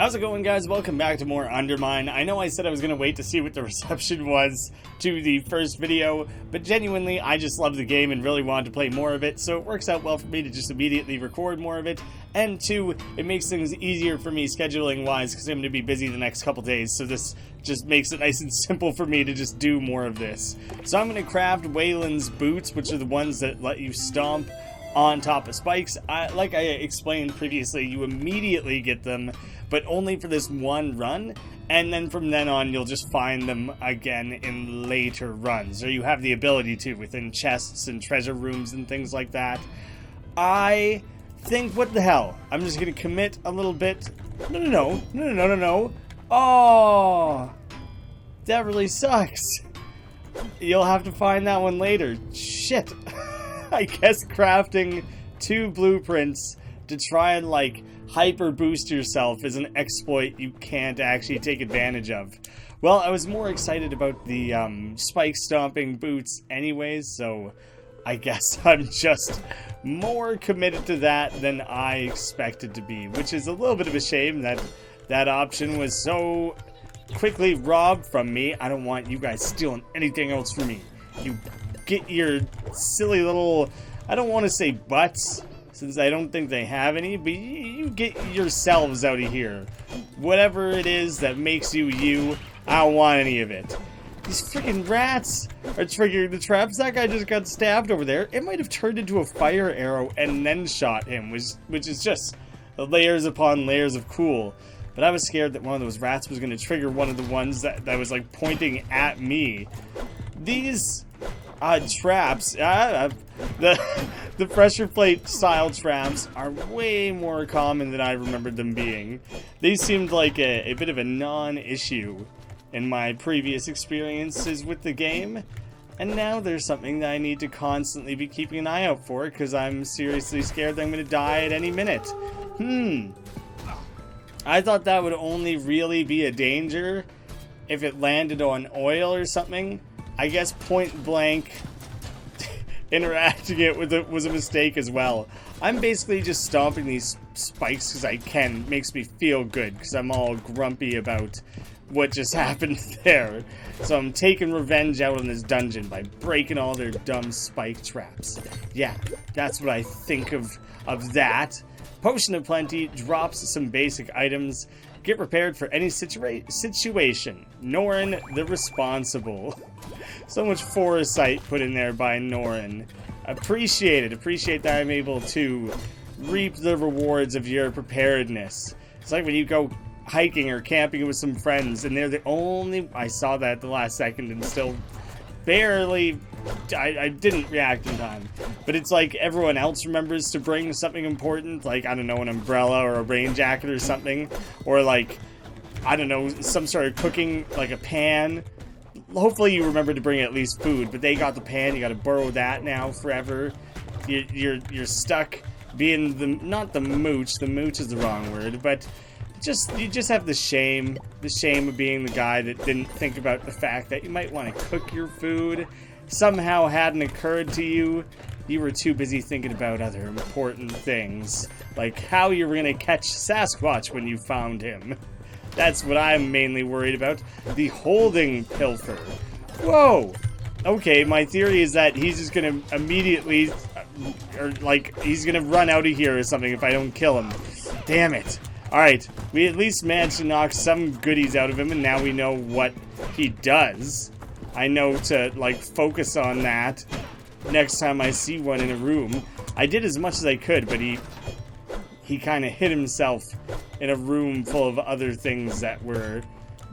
How's it going, guys? Welcome back to more UnderMine. I know I said I was going to wait to see what the reception was to the first video, but genuinely, I just love the game and really wanted to play more of it, so it works out well for me to just immediately record more of it. And two, it makes things easier for me scheduling-wise because I'm going to be busy the next couple days, so this just makes it nice and simple for me to just do more of this. So I'm going to craft Waylon's boots, which are the ones that let you stomp on top of spikes. Like I explained previously, you immediately get them, but only for this one run, and then from then on you'll just find them again in later runs, or you have the ability to within chests and treasure rooms and things like that. I think, what the hell, I'm just gonna commit a little bit. No. Oh, that really sucks. You'll have to find that one later. Shit. I guess crafting 2 blueprints to try and like hyper boost yourself is an exploit you can't actually take advantage of. Well, I was more excited about the spike stomping boots anyways, so I guess I'm just more committed to that than I expected to be, which is a little bit of a shame that that option was so quickly robbed from me. I don't want you guys stealing anything else from me. You get your silly little, I don't want to say butts, since I don't think they have any, but you get yourselves out of here. Whatever it is that makes you you, I don't want any of it. These freaking rats are triggering the traps. That guy just got stabbed over there. It might have turned into a fire arrow and then shot him, which is just layers upon layers of cool. But I was scared that one of those rats was going to trigger one of the ones that was like pointing at me. These traps, the pressure plate style traps are way more common than I remembered them being. These seemed like a bit of a non-issue in my previous experiences with the game, and now there's something that I need to constantly be keeping an eye out for because I'm seriously scared that I'm going to die at any minute. I thought that would only really be a danger if it landed on oil or something. I guess point blank interacting it with it was a mistake as well. I'm basically just stomping these spikes because I can. It makes me feel good because I'm all grumpy about what just happened there. So I'm taking revenge out on this dungeon by breaking all their dumb spike traps. Yeah, that's what I think of that. Potion of Plenty drops some basic items. Get prepared for any situation. Norin the Responsible. So much foresight put in there by Norin. Appreciate it. Appreciate that I'm able to reap the rewards of your preparedness. It's like when you go hiking or camping with some friends and they're the only... I saw that at the last second and still barely... I didn't react in time. But it's like everyone else remembers to bring something important, like, I don't know, an umbrella or a rain jacket or something. Or like, I don't know, some sort of cooking, like a pan. Hopefully you remember to bring at least food, but they got the pan, you gotta borrow that now forever. You're stuck being the, not the mooch is the wrong word, but you just have the shame of being the guy that didn't think about the fact that you might want to cook your food. Somehow hadn't occurred to you. You were too busy thinking about other important things, like how you were gonna catch Sasquatch when you found him. That's what I'm mainly worried about. The holding pilfer. Whoa! Okay, my theory is that he's just gonna immediately, or like, he's gonna run out of here or something if I don't kill him. Damn it. Alright, we at least managed to knock some goodies out of him, and now we know what he does. I know to, like, focus on that next time I see one in a room. I did as much as I could, but he kind of hid himself in a room full of other things that were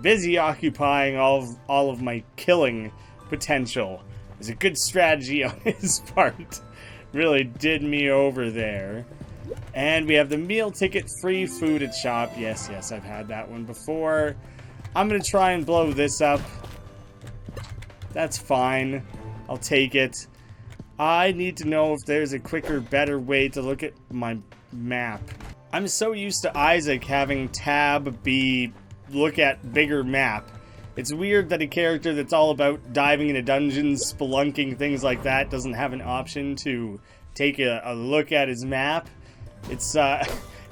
busy occupying all of my killing potential. It was a good strategy on his part. Really did me over there. And we have the meal ticket free food at shop. Yes, I've had that one before. I'm going to try and blow this up. That's fine. I'll take it. I need to know if there's a quicker, better way to look at my map. I'm so used to Isaac having tab be look at bigger map. It's weird that a character that's all about diving into dungeons, spelunking, things like that, doesn't have an option to take a look at his map. It's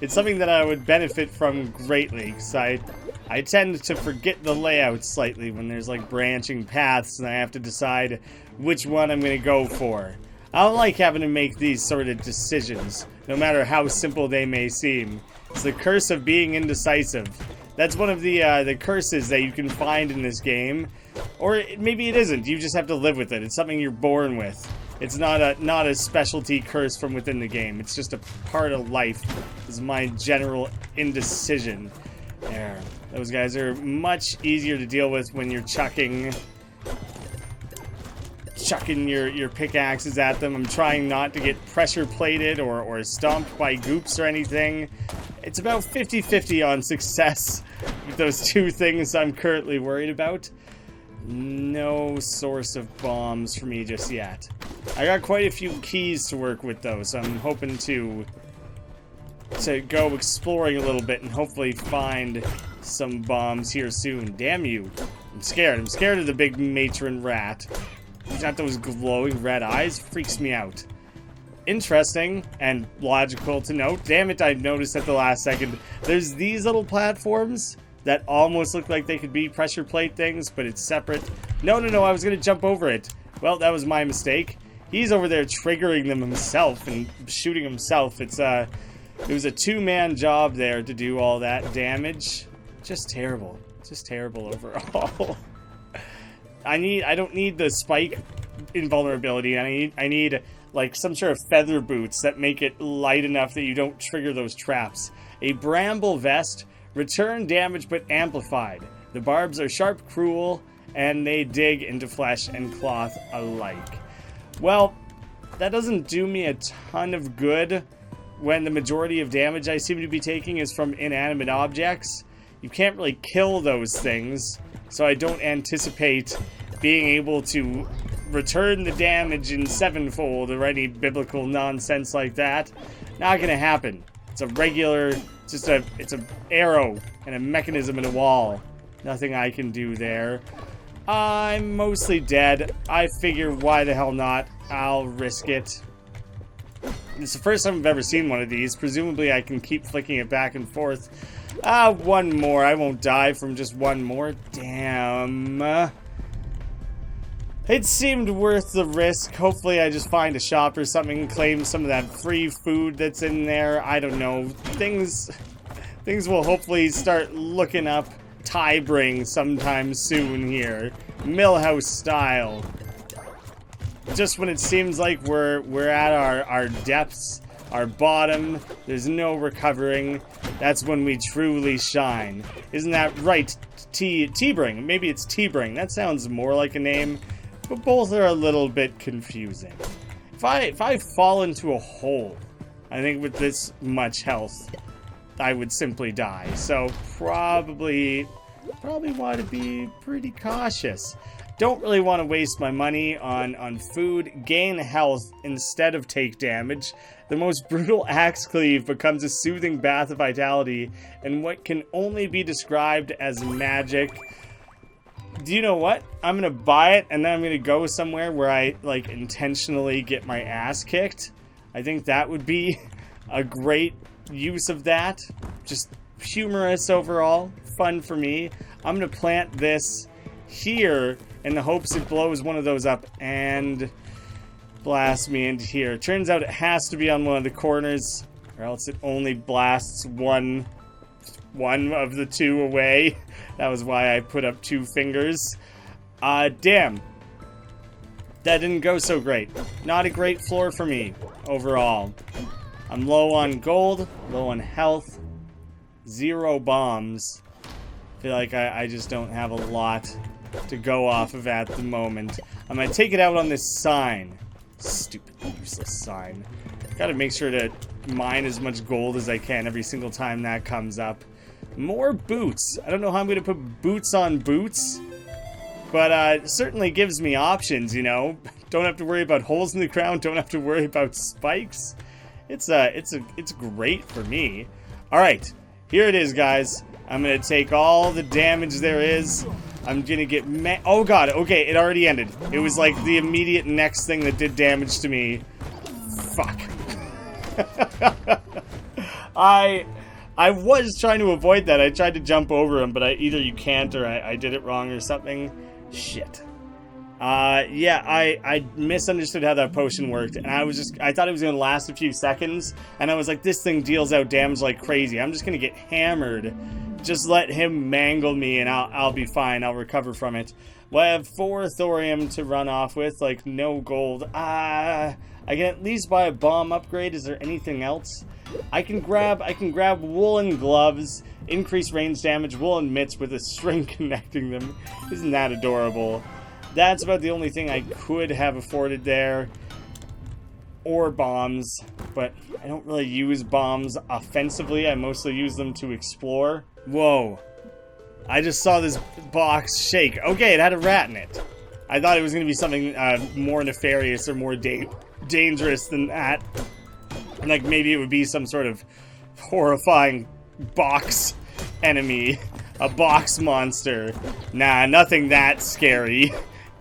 it's something that I would benefit from greatly, because I tend to forget the layout slightly when there's like branching paths and I have to decide which one I'm going to go for. I don't like having to make these sort of decisions, no matter how simple they may seem. It's the curse of being indecisive. That's one of the curses that you can find in this game. Or maybe it isn't, you just have to live with it. It's something you're born with. It's not a specialty curse from within the game. It's just a part of life. Is my general indecision. There. Those guys are much easier to deal with when you're chucking your pickaxes at them. I'm trying not to get pressure plated or stomped by goops or anything. It's about 50-50 on success with those two things I'm currently worried about. No source of bombs for me just yet. I got quite a few keys to work with though, so I'm hoping to go exploring a little bit and hopefully find some bombs here soon. Damn you. I'm scared. I'm scared of the big matron rat. He's got those glowing red eyes. Freaks me out. Interesting and logical to note. Damn it, I noticed at the last second. There's these little platforms that almost look like they could be pressure plate things, but it's separate. No, I was going to jump over it. Well, that was my mistake. He's over there triggering them himself and shooting himself. It was a two-man job there to do all that damage. Just terrible. Just terrible overall. I don't need the spike invulnerability. I need like some sort of feather boots that make it light enough that you don't trigger those traps. A bramble vest, return damage but amplified. The barbs are sharp, cruel, and they dig into flesh and cloth alike. Well, that doesn't do me a ton of good when the majority of damage I seem to be taking is from inanimate objects. You can't really kill those things, so I don't anticipate being able to return the damage in sevenfold or any biblical nonsense like that. Not gonna happen. It's a regular, it's an arrow and a mechanism in a wall. Nothing I can do there. I'm mostly dead. I figure why the hell not? I'll risk it. It's the first time I've ever seen one of these. Presumably I can keep flicking it back and forth. One more. I won't die from just one more. Damn. It seemed worth the risk. Hopefully I just find a shop or something and claim some of that free food that's in there. I don't know. Things will hopefully start looking up Tybring sometime soon here. Millhouse style. Just when it seems like we're at our depths, our bottom, there's no recovering, that's when we truly shine. Isn't that right, Tybring? Maybe it's Tybring. That sounds more like a name, but both are a little bit confusing. If I fall into a hole, I think with this much health, I would simply die. So probably want to be pretty cautious. Don't really want to waste my money on food. Gain health instead of take damage. The most brutal axe cleave becomes a soothing bath of vitality and what can only be described as magic. Do you know what? I'm gonna buy it and then I'm gonna go somewhere where I like intentionally get my ass kicked. I think that would be a great use of that. Just humorous overall. Fun for me. I'm gonna plant this here in the hopes it blows one of those up and blasts me into here. Turns out it has to be on one of the corners, or else it only blasts one of the two away. That was why I put up 2 fingers. Damn. That didn't go so great. Not a great floor for me, overall. I'm low on gold, low on health, 0 bombs. I feel like I just don't have a lot to go off of at the moment. I'm gonna take it out on this sign. Stupid, useless sign. Gotta make sure to mine as much gold as I can every single time that comes up. More boots. I don't know how I'm gonna put boots on boots, but it certainly gives me options, you know? Don't have to worry about holes in the ground, don't have to worry about spikes. It's great for me. Alright, here it is, guys. I'm gonna take all the damage there is. I'm gonna get oh god, okay, it already ended. It was like the immediate next thing that did damage to me. Fuck. I was trying to avoid that. I tried to jump over him, but either you can't or I did it wrong or something. Shit. Yeah, I misunderstood how that potion worked, and I thought it was going to last a few seconds, and I was like, this thing deals out damage like crazy. I'm just going to get hammered. Just let him mangle me, and I'll be fine. I'll recover from it. Well, I have 4 thorium to run off with, like, no gold. I can at least buy a bomb upgrade. Is there anything else? I can grab woolen gloves, increase range damage, woolen mitts with a string connecting them. Isn't that adorable? That's about the only thing I could have afforded there. Or bombs, but I don't really use bombs offensively. I mostly use them to explore. Whoa. I just saw this box shake. Okay, it had a rat in it. I thought it was going to be something more nefarious or more dangerous than that. Like maybe it would be some sort of horrifying box enemy. A box monster. Nah, nothing that scary.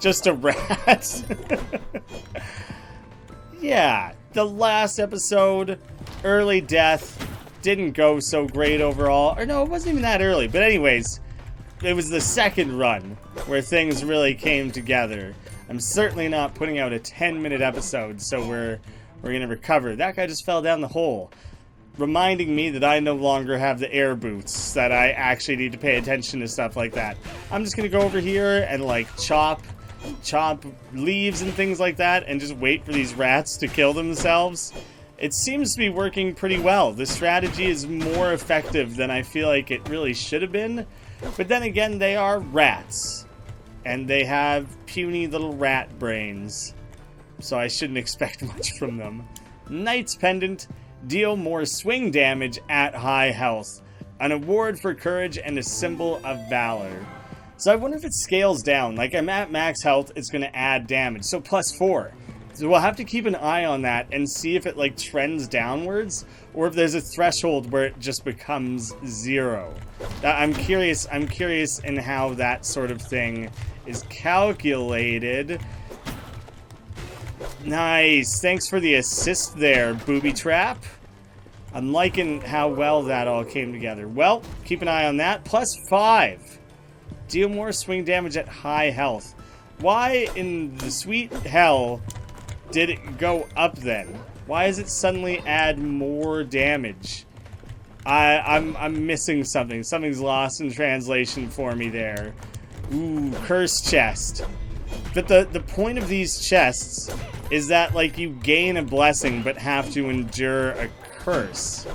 Just a rat. Yeah, the last episode, early death, didn't go so great overall. Or no, it wasn't even that early. But anyways, it was the second run where things really came together. I'm certainly not putting out a 10-minute episode, so we're going to recover. That guy just fell down the hole, reminding me that I no longer have the air boots, that I actually need to pay attention to stuff like that. I'm just going to go over here and, like, chop leaves and things like that and just wait for these rats to kill themselves. It seems to be working pretty well. The strategy is more effective than I feel like it really should have been. But then again, they are rats. And they have puny little rat brains. So I shouldn't expect much from them. Knight's Pendant. Deal more swing damage at high health. An award for courage and a symbol of valor. So I wonder if it scales down. Like, I'm at max health, it's going to add damage. So +4. So we'll have to keep an eye on that and see if it, like, trends downwards. Or if there's a threshold where it just becomes 0. I'm curious in how that sort of thing is calculated. Nice. Thanks for the assist there, booby trap. I'm liking how well that all came together. Well, keep an eye on that. +5. Deal more swing damage at high health. Why in the sweet hell did it go up then? Why does it suddenly add more damage? I'm missing something. Something's lost in translation for me there. Ooh, curse chest. But the point of these chests is that, like, you gain a blessing but have to endure a curse,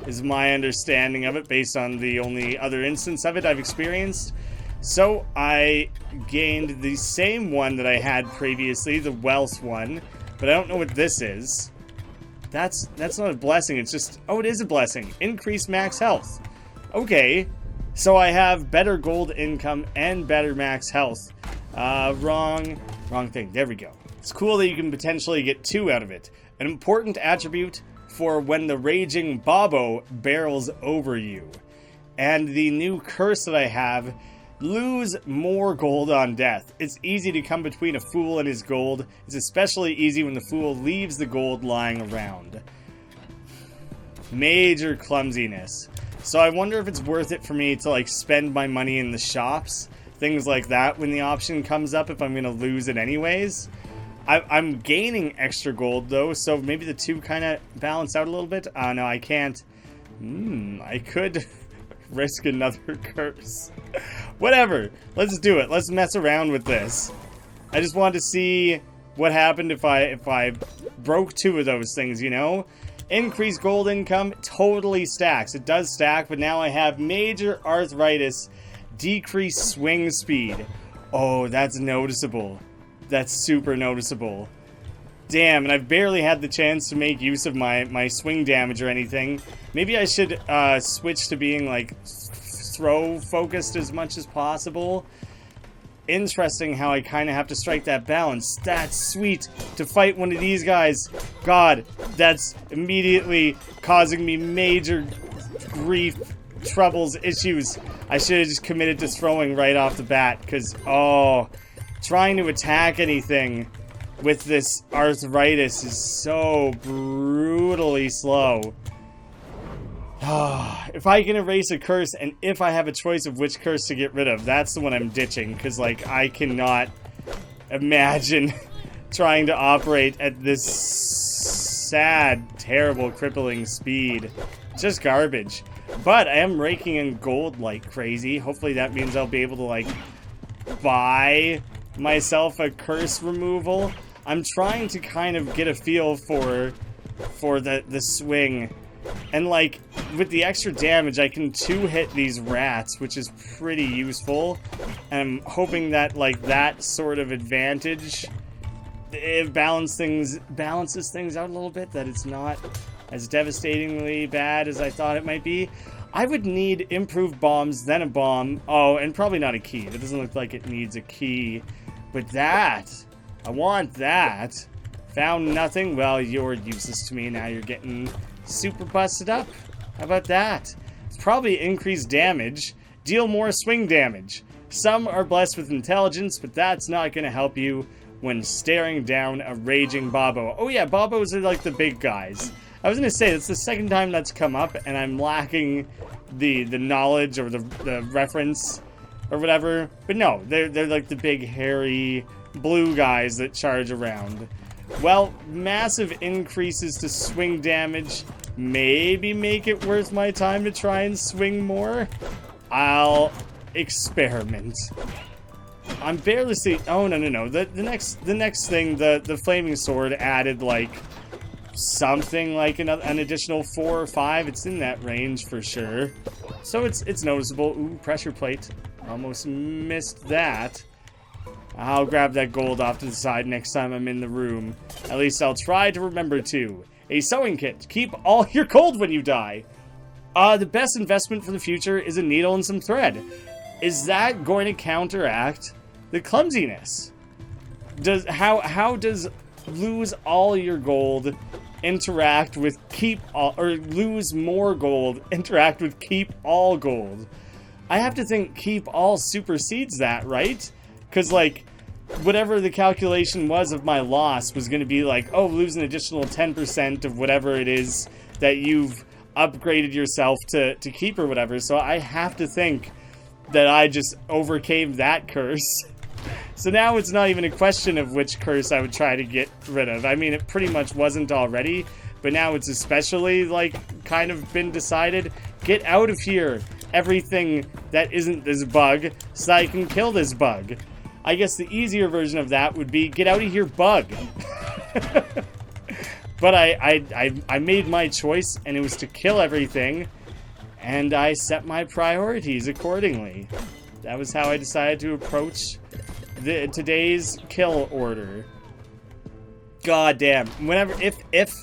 is my understanding of it based on the only other instance of it I've experienced. So I gained the same one that I had previously, the wealth one, but I don't know what this is. That's not a blessing, it's just, oh, it is a blessing. Increased max health. Okay, so I have better gold income and better max health. Wrong thing, there we go. It's cool that you can potentially get 2 out of it. An important attribute for when the raging Bobo barrels over you. And the new curse that I have, lose more gold on death. It's easy to come between a fool and his gold. It's especially easy when the fool leaves the gold lying around. Major clumsiness. So I wonder if it's worth it for me to, like, spend my money in the shops. Things like that when the option comes up if I'm going to lose it anyways. I'm gaining extra gold though, so maybe the two kind of balance out a little bit. No, I can't. I could risk another curse. Whatever. Let's do it. Let's mess around with this. I just wanted to see what happened if I broke 2 of those things, you know? Increased gold income totally stacks. It does stack, but now I have major arthritis, decreased swing speed. Oh, that's noticeable. That's super noticeable. Damn, and I've barely had the chance to make use of my swing damage or anything. Maybe I should switch to being, like, throw focused as much as possible. Interesting how I kind of have to strike that balance. That's sweet to fight one of these guys. God, that's immediately causing me major grief, troubles, issues. I should have just committed to throwing right off the bat, because, oh, trying to attack anything with this arthritis is so brutally slow. If I can erase a curse, and if I have a choice of which curse to get rid of, that's the one I'm ditching, because, like, I cannot imagine trying to operate at this sad, terrible, crippling speed. Just garbage. But I am raking in gold like crazy. Hopefully that means I'll be able to, like, buy myself a curse removal. I'm trying to kind of get a feel for the swing. And, like, with the extra damage, I can two-hit these rats, which is pretty useful. And I'm hoping that, like, that sort of advantage, it balances things out a little bit, that it's not as devastatingly bad as I thought it might be. I would need improved bombs, then a bomb. Oh, and probably not a key. That doesn't look like it needs a key. But that, I want that. Found nothing? Well, you're useless to me. Now you're getting super busted up. How about that? It's probably increased damage. Deal more swing damage. Some are blessed with intelligence, but that's not going to help you when staring down a raging Bobbo. Oh yeah, Bobbos are like the big guys. I was going to say, it's the second time that's come up, and I'm lacking the knowledge or the reference or whatever. But no, they're like the big, hairy, blue guys that charge around. Well, massive increases to swing damage maybe make it worth my time to try and swing more. I'll experiment. I'm barely seeing. Oh no. The next thing, the flaming sword added like something like an additional 4 or 5. It's in that range for sure. So it's noticeable. Ooh, pressure plate. Almost missed that. I'll grab that gold off to the side next time I'm in the room. At least I'll try to remember to. A sewing kit. Keep all your gold when you die. The best investment for the future is a needle and some thread. Is that going to counteract the clumsiness? How does lose all your gold interact with keep all, or lose more gold interact with keep all gold? I have to think keep all supersedes that, right? Because, like, whatever the calculation was of my loss was going to be like, oh, lose an additional 10% of whatever it is that you've upgraded yourself to keep or whatever. So I have to think that I just overcame that curse. So now it's not even a question of which curse I would try to get rid of. I mean, it pretty much wasn't already, but now it's especially, like, kind of been decided. Get out of here, everything that isn't this bug, so that I can kill this bug. I guess the easier version of that would be, get out of here, bug. But I made my choice, and it was to kill everything, and I set my priorities accordingly. That was how I decided to approach today's kill order. God damn. If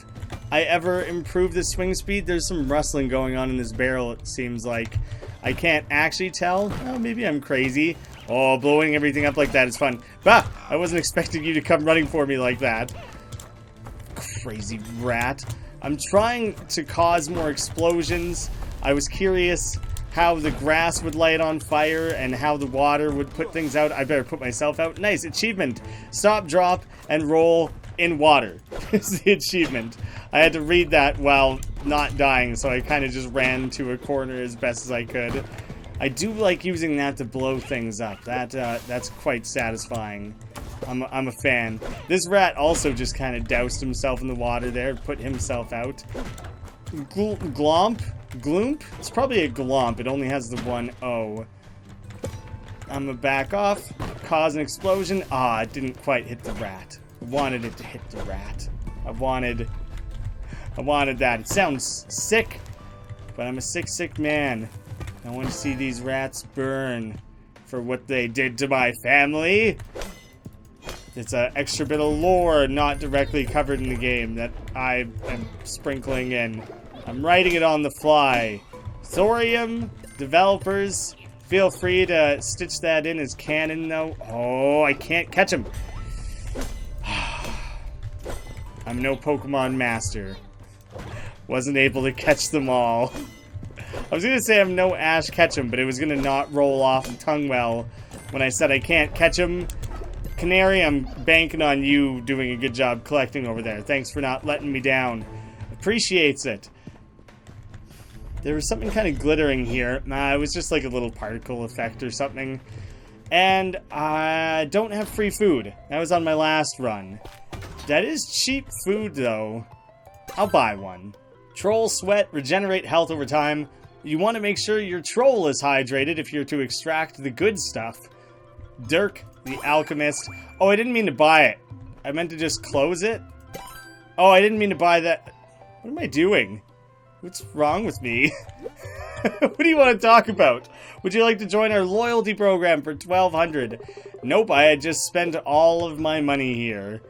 I ever improve the swing speed, there's some rustling going on in this barrel, it seems like. I can't actually tell. Well, maybe I'm crazy. Oh, blowing everything up like that is fun. Bah! I wasn't expecting you to come running for me like that. Crazy rat. I'm trying to cause more explosions. I was curious how the grass would light on fire and how the water would put things out. I better put myself out. Nice achievement. Stop, drop, and roll in water is the achievement. I had to read that while not dying, so I kind of just ran to a corner as best as I could. I do like using that to blow things up. That's quite satisfying. I'm a fan. This rat also just kind of doused himself in the water there, put himself out. Glomp? Gloomp? It's probably a glomp. It only has the one O. I'm gonna back off, cause an explosion. Ah, it didn't quite hit the rat. I wanted it to hit the rat. I wanted that. It sounds sick, but I'm a sick man. I want to see these rats burn for what they did to my family. It's an extra bit of lore not directly covered in the game that I am sprinkling in. I'm writing it on the fly. Thorium, developers, feel free to stitch that in as canon, though. Oh, I can't catch him. I'm no Pokemon master. Wasn't able to catch them all. I was gonna say I'm no Ash Ketchum, but it was gonna not roll off the tongue well when I said I can't catch him. Canary, I'm banking on you doing a good job collecting over there. Thanks for not letting me down. Appreciates it. There was something kind of glittering here. Nah, it was just like a little particle effect or something. And I don't have free food. That was on my last run. That is cheap food, though. I'll buy one. Troll sweat, regenerate health over time. You want to make sure your troll is hydrated if you're to extract the good stuff. Dirk, the alchemist. Oh, I didn't mean to buy it. I meant to just close it. Oh, I didn't mean to buy that. What am I doing? What's wrong with me? What do you want to talk about? Would you like to join our loyalty program for 1,200? Nope, I had just spent all of my money here.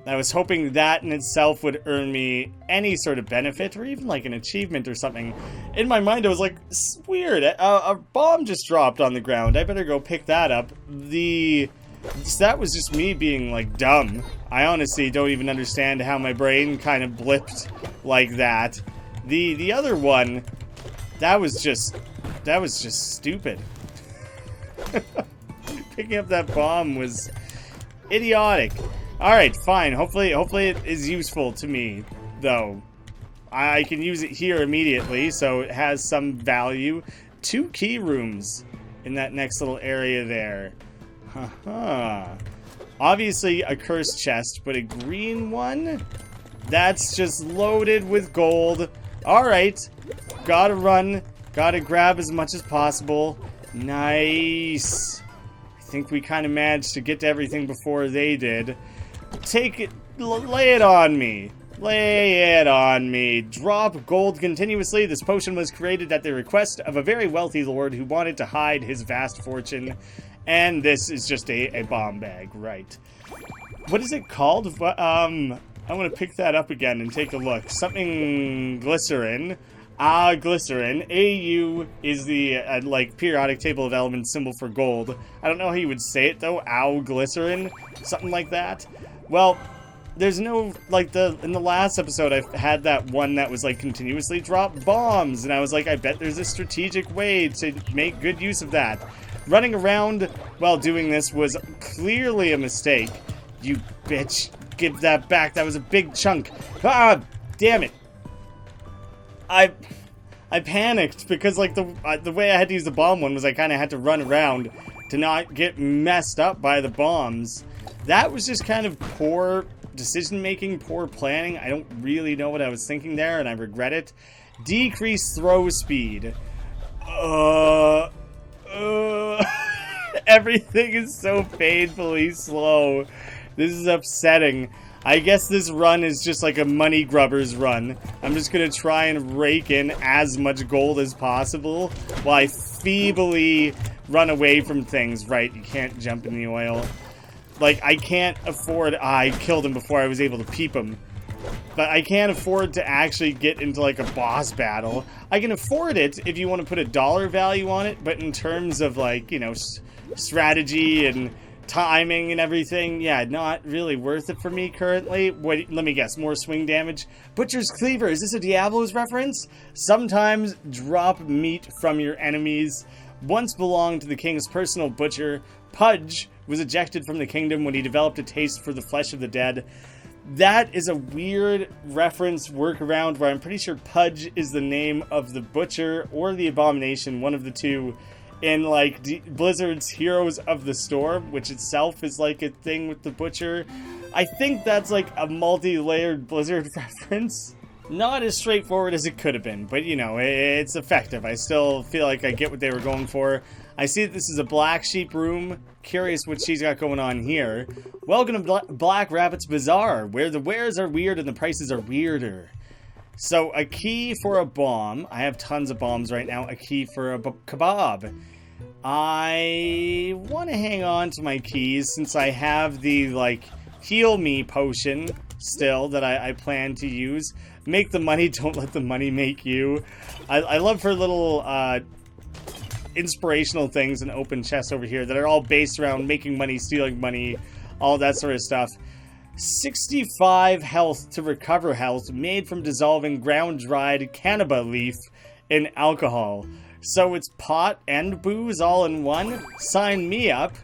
I was hoping that in itself would earn me any sort of benefit, or even like an achievement or something. In my mind, I was like, it's weird. A bomb just dropped on the ground. I better go pick that up. That was just me being like dumb. I honestly don't even understand how my brain kind of blipped like that. The other one, that was just stupid. Picking up that bomb was idiotic. Alright, fine. Hopefully it is useful to me, though. I can use it here immediately, so it has some value. 2 key rooms in that next little area there. Haha. Obviously a cursed chest, but a green one? That's just loaded with gold. Alright. Gotta run. Gotta grab as much as possible. Nice. I think we kind of managed to get to everything before they did. Take it. Lay it on me. Lay it on me. Drop gold continuously. This potion was created at the request of a very wealthy lord who wanted to hide his vast fortune. And this is just a bomb bag, right? What is it called? I want to pick that up again and take a look. Something glycerin. Glycerin. AU is the, like, periodic table of elements symbol for gold. I don't know how you would say it, though. Glycerin? Something like that. Well, there's no, like, in the last episode, I had that one that was, like, continuously drop bombs. And I was like, I bet there's a strategic way to make good use of that. Running around while doing this was clearly a mistake. You bitch. Give that back. That was a big chunk. Ah, damn it. I panicked because, like, the way I had to use the bomb one was I kind of had to run around to not get messed up by the bombs. That was just kind of poor decision-making, poor planning. I don't really know what I was thinking there, and I regret it. Decrease throw speed. Everything is so painfully slow. This is upsetting. I guess this run is just like a money grubber's run. I'm just gonna try and rake in as much gold as possible while I feebly run away from things. Right, you can't jump in the oil. Like, I can't afford... I killed him before I was able to peep him. But I can't afford to actually get into, like, a boss battle. I can afford it if you want to put a dollar value on it, but in terms of, like, you know, strategy and timing and everything, yeah, not really worth it for me currently. Wait, let me guess, more swing damage? Butcher's Cleaver, is this a Diablo's reference? Sometimes drop meat from your enemies. Once belonged to the king's personal butcher, Pudge was ejected from the kingdom when he developed a taste for the flesh of the dead. That is a weird reference workaround where I'm pretty sure Pudge is the name of the butcher or the abomination, one of the two, in like Blizzard's Heroes of the Storm, which itself is like a thing with the butcher. I think that's like a multi-layered Blizzard reference. Not as straightforward as it could have been, but you know, it's effective. I still feel like I get what they were going for. I see that this is a Black Sheep room. Curious what she's got going on here. Welcome to Black Rabbit's Bazaar, where the wares are weird and the prices are weirder. So, a key for a bomb. I have tons of bombs right now. A key for a kebab. I want to hang on to my keys since I have the, like, heal me potion still that I plan to use. Make the money, don't let the money make you. I love her little inspirational things and open chests over here that are all based around making money, stealing money, all that sort of stuff. 65 health to recover health made from dissolving ground-dried cannaba leaf in alcohol. So it's pot and booze all in one? Sign me up.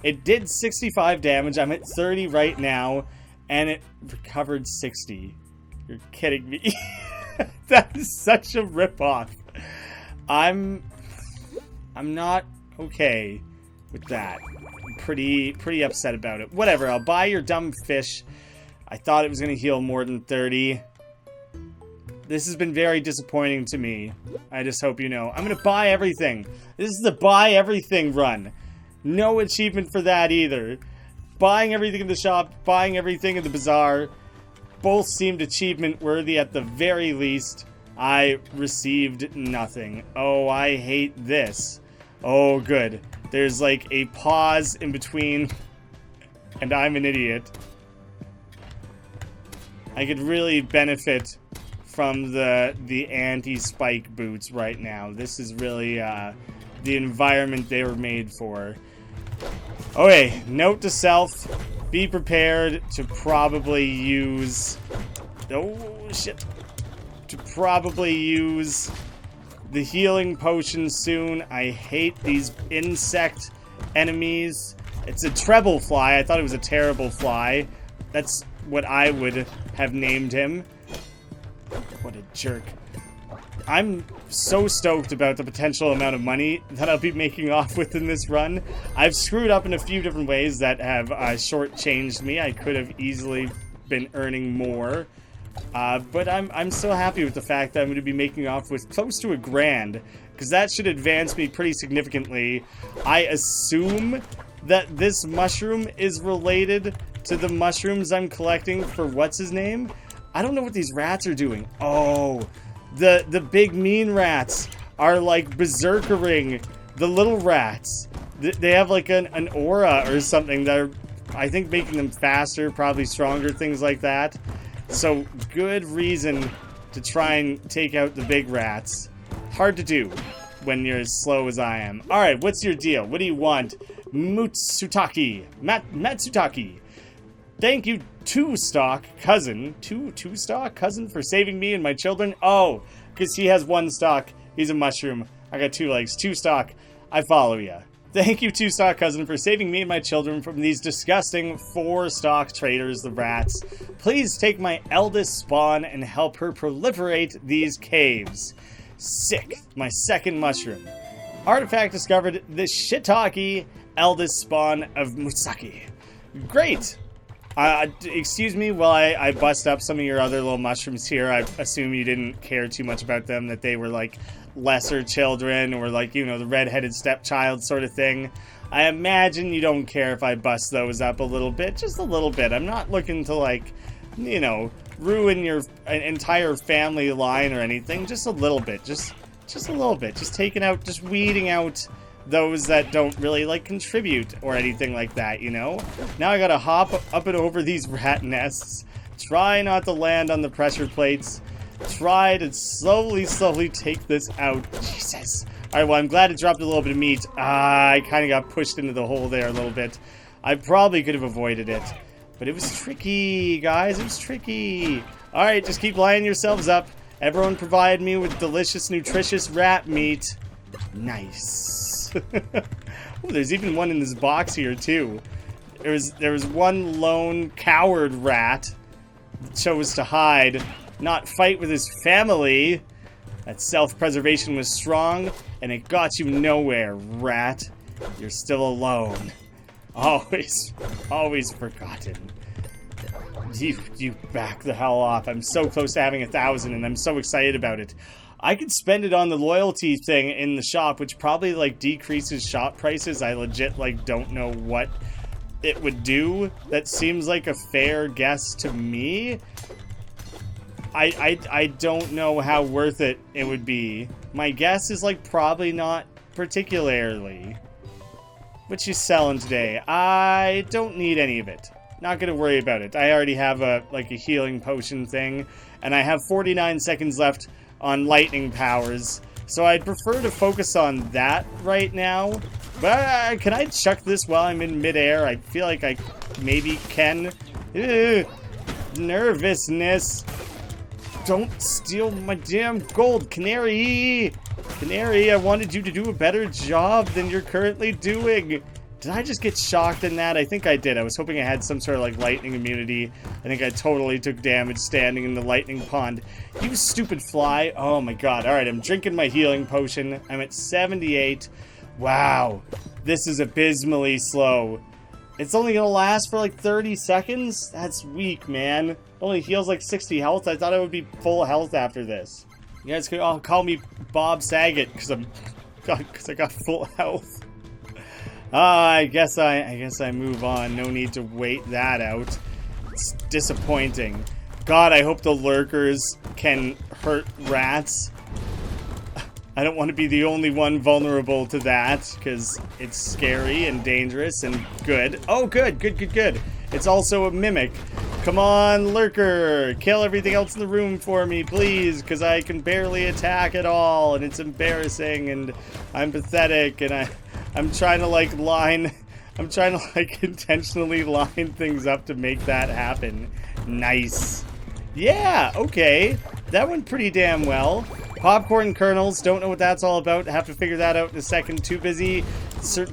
It did 65 damage. I'm at 30 right now, and it recovered 60. You're kidding me. That is such a ripoff. I'm not okay with that. I'm pretty upset about it. Whatever, I'll buy your dumb fish. I thought it was going to heal more than 30. This has been very disappointing to me. I just hope you know. I'm going to buy everything. This is the buy everything run. No achievement for that either. Buying everything in the shop, buying everything in the bazaar. Both seemed achievement worthy at the very least. I received nothing. Oh, I hate this. Oh, good. There's like a pause in between. And I'm an idiot. I could really benefit from the anti-spike boots right now. This is really the environment they were made for. Okay, note to self, be prepared to probably use... Oh, shit. To probably use the healing potion soon. I hate these insect enemies. It's a treble fly. I thought it was a terrible fly. That's what I would have named him. What a jerk. I'm so stoked about the potential amount of money that I'll be making off with in this run. I've screwed up in a few different ways that have shortchanged me. I could have easily been earning more. But I'm so happy with the fact that I'm going to be making off with close to $1,000, because that should advance me pretty significantly. I assume that this mushroom is related to the mushrooms I'm collecting for what's-his-name. I don't know what these rats are doing. Oh, the big mean rats are like berserkering the little rats. They have like an aura or something that are, I think, making them faster, probably stronger, things like that. So, good reason to try and take out the big rats. Hard to do when you're as slow as I am. Alright, what's your deal? What do you want? Matsutaki. Thank you, two-stock cousin. Two-stock cousin for saving me and my children? Oh, because he has one stock. He's a mushroom. I got 2 legs. Two-stock. I follow ya. Thank you, two-stock cousin, for saving me and my children from these disgusting 4-stock traders, the rats. Please take my eldest spawn and help her proliferate these caves. Sick. My second mushroom. Artifact discovered the shiitake eldest spawn of Musaki. Great. Excuse me while I bust up some of your other little mushrooms here. I assume you didn't care too much about them, that they were like lesser children or like, you know, the redheaded stepchild sort of thing. I imagine you don't care if I bust those up a little bit, just a little bit. I'm not looking to, like, you know, ruin your entire family line or anything. Just a little bit, just a little bit. Just taking out, just weeding out those that don't really, like, contribute or anything like that, you know? Now I gotta hop up and over these rat nests, try not to land on the pressure plates, try to slowly take this out. Jesus. Alright, well, I'm glad it dropped a little bit of meat. I kind of got pushed into the hole there a little bit. I probably could have avoided it. But it was tricky, guys. It was tricky. Alright, just keep lining yourselves up. Everyone provide me with delicious, nutritious rat meat. Nice. Oh, there's even one in this box here, too. There was one lone coward rat that chose to hide, not fight with his family. That self-preservation was strong, and it got you nowhere, rat. You're still alone. Always forgotten. You back the hell off. I'm so close to having 1,000, and I'm so excited about it. I could spend it on the loyalty thing in the shop, which probably, like, decreases shop prices. I legit, like, don't know what it would do. That seems like a fair guess to me. I don't know how worth it would be. My guess is, like, probably not particularly. What you selling today? I don't need any of it. Not gonna worry about it. I already have a healing potion thing, and I have 49 seconds left on lightning powers, so I'd prefer to focus on that right now. But can I chuck this while I'm in midair? I feel like I maybe can. Ugh, nervousness. Don't steal my damn gold, Canary! Canary, I wanted you to do a better job than you're currently doing. Did I just get shocked in that? I think I did. I was hoping I had some sort of like lightning immunity. I think I totally took damage standing in the lightning pond. You stupid fly. Oh my god. Alright, I'm drinking my healing potion. I'm at 78. Wow. This is abysmally slow. It's only gonna last for like 30 seconds? That's weak, man. It only heals like 60 health. I thought I would be full health after this. You guys could all call me Bob Saget because I got full health. I guess I move on. No need to wait that out. It's disappointing. God, I hope the lurkers can hurt rats. I don't want to be the only one vulnerable to that, because it's scary and dangerous and good. Oh, good. It's also a mimic. Come on, lurker. Kill everything else in the room for me, please, because I can barely attack at all, and it's embarrassing, and I'm pathetic, and I'm trying to like intentionally line things up to make that happen. Nice. Yeah, okay. That went pretty damn well. Popcorn kernels, don't know what that's all about. Have to figure that out in a second. Too busy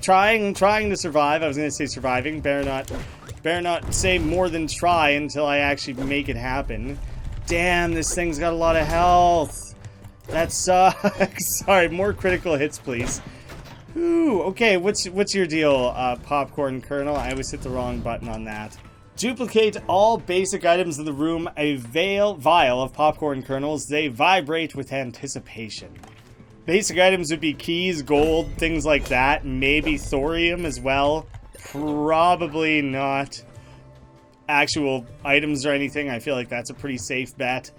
trying to survive. I was gonna say surviving. Better not say more than try until I actually make it happen. Damn, this thing's got a lot of health. That sucks. Sorry, more critical hits, please. Ooh, okay, what's your deal, popcorn kernel? I always hit the wrong button on that. Duplicate all basic items in the room. A vial of popcorn kernels. They vibrate with anticipation. Basic items would be keys, gold, things like that. Maybe thorium as well. Probably not actual items or anything. I feel like that's a pretty safe bet.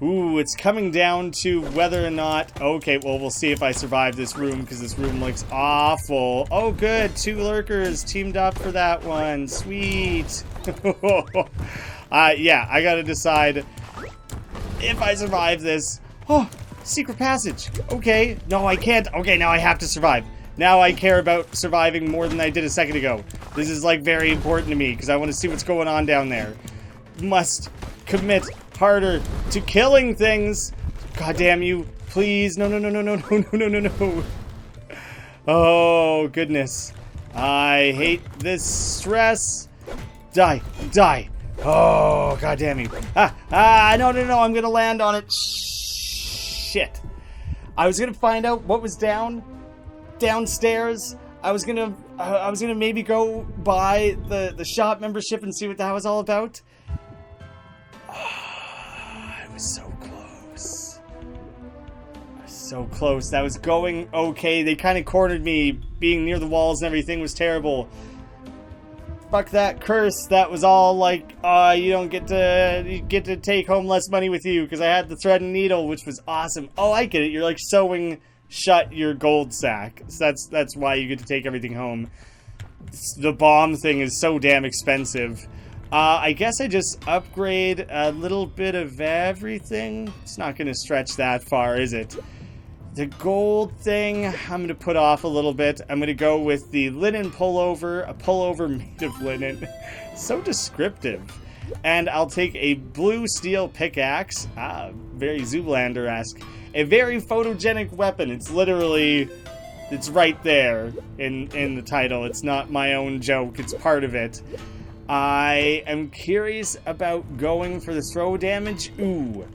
Ooh, it's coming down to whether or not... Okay, well, we'll see if I survive this room, because this room looks awful. Oh, good. 2 lurkers teamed up for that one. Sweet. Yeah, I gotta decide if I survive this. Oh, secret passage. Okay. No, I can't. Okay, now I have to survive. Now I care about surviving more than I did a second ago. This is, like, very important to me, because I want to see what's going on down there. Must commit harder to killing things. God damn you. Please. No. Oh, goodness. I hate this stress. Die. Oh, god damn you. No. I'm gonna land on it. Shit. I was gonna find out what was downstairs. I was gonna maybe go buy the shop membership and see what that was all about. So close. That was going okay. They kind of cornered me. Being near the walls and everything was terrible. Fuck that curse. That was all like, you don't get to take home less money with you, because I had the thread and needle, which was awesome. Oh, I get it. You're like sewing shut your gold sack. So that's why you get to take everything home. The bomb thing is so damn expensive. I guess I just upgrade a little bit of everything. It's not going to stretch that far, is it? The gold thing, I'm going to put off a little bit. I'm going to go with the linen pullover, a pullover made of linen. So descriptive. And I'll take a blue steel pickaxe, very Zoolander-esque. A very photogenic weapon. It's literally, it's right there in the title. It's not my own joke, it's part of it. I am curious about going for the throw damage. Ooh.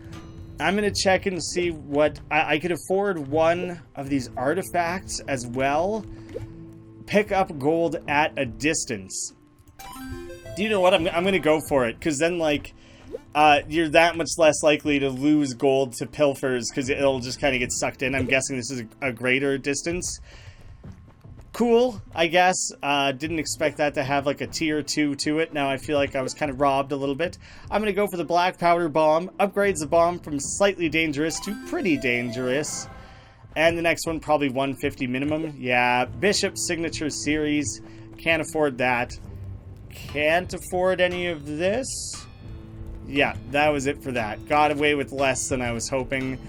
I'm going to check and see what... I could afford one of these artifacts as well. Pick up gold at a distance. Do you know what? I'm going to go for it. Because then, like, you're that much less likely to lose gold to pilfers. Because it'll just kind of get sucked in. I'm guessing this is a greater distance. Cool, I guess. Didn't expect that to have like a tier 2 to it. Now I feel like I was kind of robbed a little bit. I'm going to go for the black powder bomb. Upgrades the bomb from slightly dangerous to pretty dangerous. And the next one probably 150 minimum. Yeah, Bishop Signature Series. Can't afford that. Can't afford any of this. Yeah, that was it for that. Got away with less than I was hoping.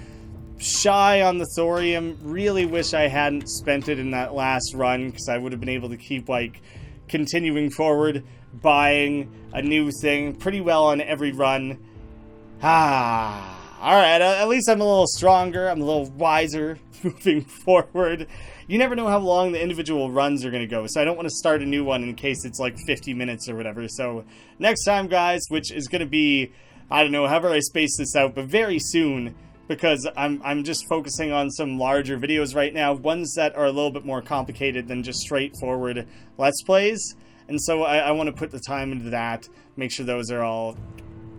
Shy on the thorium. Really wish I hadn't spent it in that last run, because I would have been able to keep, like, continuing forward, buying a new thing pretty well on every run. Alright, at least I'm a little stronger, I'm a little wiser moving forward. You never know how long the individual runs are going to go, so I don't want to start a new one in case it's like 50 minutes or whatever. So next time, guys, which is going to be, I don't know, however I space this out, but very soon, because I'm just focusing on some larger videos right now, ones that are a little bit more complicated than just straightforward Let's Plays. And so I want to put the time into that, make sure those are all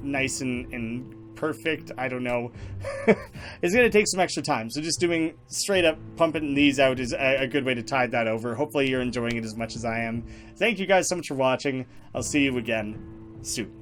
nice and perfect. I don't know. It's going to take some extra time, so just doing straight up pumping these out is a good way to tide that over. Hopefully you're enjoying it as much as I am. Thank you guys so much for watching. I'll see you again soon.